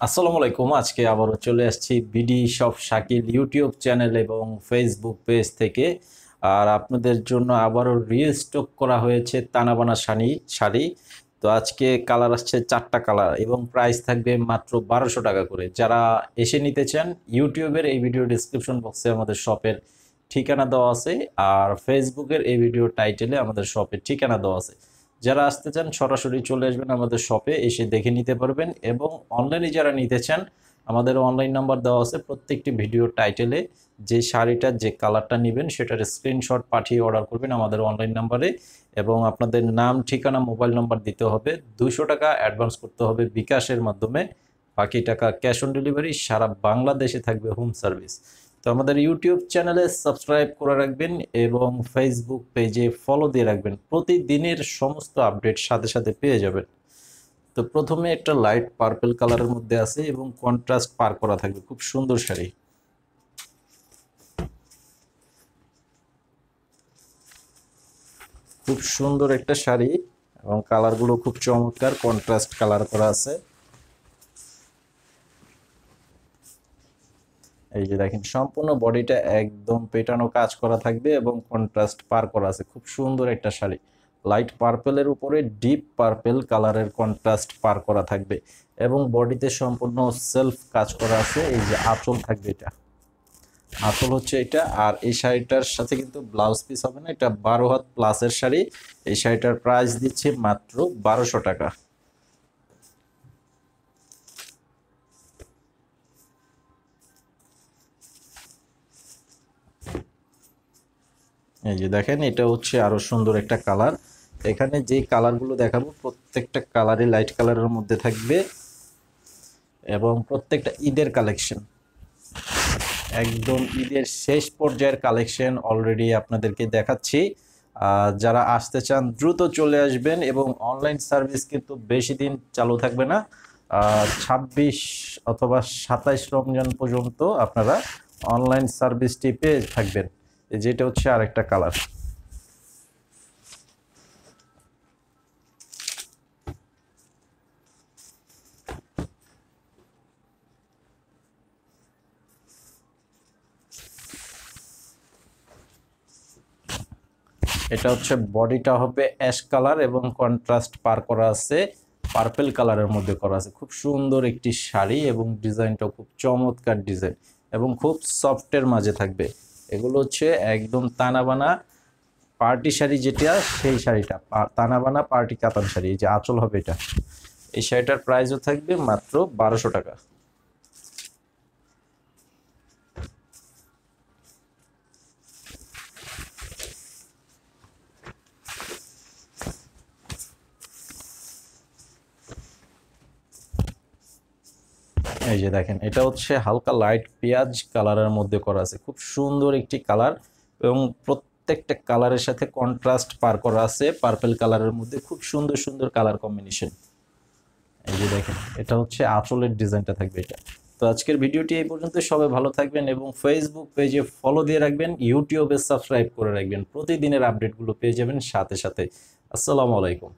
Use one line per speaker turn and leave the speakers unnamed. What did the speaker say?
আসসালামু আলাইকুম। আজকে আবারও চলে আসছি BD shop Shakil YouTube channel এবং ফেসবুক পেজ থেকে। আর আপনাদের জন্য আবারও রিস্টক করা হয়েছে তানাবানা শাড়ি। তো আজকে কালার আসছে 4টা কালার এবং প্রাইস থাকবে মাত্র 1200 টাকা করে। যারা এসে নিতে চান, ইউটিউবের এই ভিডিও ডিসক্রিপশন বক্সে আমাদের শপের ঠিকানা দেওয়া আছে, আর ফেসবুকের এই ভিডিও টাইটেলে আমাদের শপের ঠিকানা দেওয়া আছে। যারা আসতে চান সরাসরি চলে আসবেন আমাদের শপে, এসে দেখে নিতে পারবেন। এবং অনলাইনে যারা নিতে চান, আমাদের অনলাইন নাম্বার দেওয়া আছে প্রত্যেকটি ভিডিও টাইটেলে। যে শাড়িটা যে কালারটা নেবেন সেটার স্ক্রিনশট পাঠিয়ে অর্ডার করবেন আমাদের অনলাইন নাম্বারে, এবং আপনাদের নাম, ঠিকানা, মোবাইল নাম্বার দিতে হবে। 200 টাকা অ্যাডভান্স করতে হবে বিকাশের মাধ্যমে, বাকি টাকা ক্যাশ অন ডেলিভারি। সারা বাংলাদেশে থাকবে হোম সার্ভিস। তো আমাদের ইউটিউব চ্যানেলে সাবস্ক্রাইব করে রাখবেন এবং ফেসবুক পেজে ফলো দিয়ে রাখবেন, প্রতিদিনের সমস্ত আপডেট সাথে সাথে পেয়ে যাবেন। তো প্রথমে একটা লাইট পার্পল কালারের মধ্যে আছে এবং কন্ট্রাস্ট পার করা থাকবে, খুব সুন্দর শাড়ি। খুব সুন্দর একটা শাড়ি এবং কালারগুলো খুব চমৎকার, কন্ট্রাস্ট কালার করা আছে। এই যে দেখেন, সম্পূর্ণ বডিটা একদম পেটানো কাজ করা থাকবে এবং কন্ট্রাস্ট পার করা আছে। খুব সুন্দর একটা শাড়ি, লাইট পার্পেলের উপরে ডিপ পার্পেল কালারের কন্ট্রাস্ট পার করা থাকবে এবং বডিতে সম্পূর্ণ সেলফ কাজ করা আছে। এই যে আঁচল থাকবে, এটা আঁচল হচ্ছে এটা। আর এই শাড়িটার সাথে কিন্তু ব্লাউজ পিস হবে না, এটা 12 হাত প্লাসের শাড়ি। এই শাড়িটার প্রাইস দিচ্ছে মাত্র 1200 টাকা। এই যে দেখেন, এটা হচ্ছে আরো সুন্দর একটা কালার। এখানে যে কালারগুলো দেখাবো প্রত্যেকটা কালারই লাইট কালারের মধ্যে থাকবে এবং প্রত্যেকটা ঈদের কালেকশন, একদম ঈদের শেষ পর্যায়ের কালেকশন অলরেডি আপনাদেরকে দেখাচ্ছি। যারা আসতে চান দ্রুত চলে আসবেন এবং অনলাইন সার্ভিস কিন্তু বেশি দিন চালু থাকবে না। 26 অথবা 27 রমজান পর্যন্ত আপনারা অনলাইন সার্ভিসটি পেয়ে থাকবেন। যেটা হচ্ছে আরেকটা কালার। এটা হচ্ছে বডিটা হবে অ্যাশ কালার এবং কন্ট্রাস্ট পার করা আছে, পার্পল কালারের মধ্যে করা আছে। খুব সুন্দর একটি শাড়ি এবং ডিজাইনটা খুব চমৎকার ডিজাইন এবং খুব সফটের মাঝে থাকবে। এগুলো হচ্ছে একদম তানাবানা পার্টি শাড়ি, যেটা সেই শাড়িটা তানাবানা পার্টি কাতান শাড়ি। এই যে আঁচল হবে এটা। এই শাড়িটার প্রাইসও থাকবে মাত্র 1200 টাকা। এই যে দেখেন, এটা হচ্ছে হালকা লাইট পেঁয়াজ কালারের মধ্যে করা আছে, খুব সুন্দর একটি কালার এবং প্রত্যেকটা কালারের সাথে কন্ট্রাস্ট পার করা আছে পার্পল কালারের মধ্যে। খুব সুন্দর সুন্দর কালার কম্বিনেশন। এই যে দেখেন, এটা হচ্ছে আঁচলের ডিজাইনটা থাকবে এটা। তো আজকের ভিডিওটি এই পর্যন্ত। সবাই ভালো থাকবেন এবং ফেসবুক পেজে ফলো দিয়ে রাখবেন, ইউটিউবে সাবস্ক্রাইব করে রাখবেন, প্রতিদিনের আপডেটগুলো পেয়ে যাবেন সাথে সাথে। আসসালামু আলাইকুম।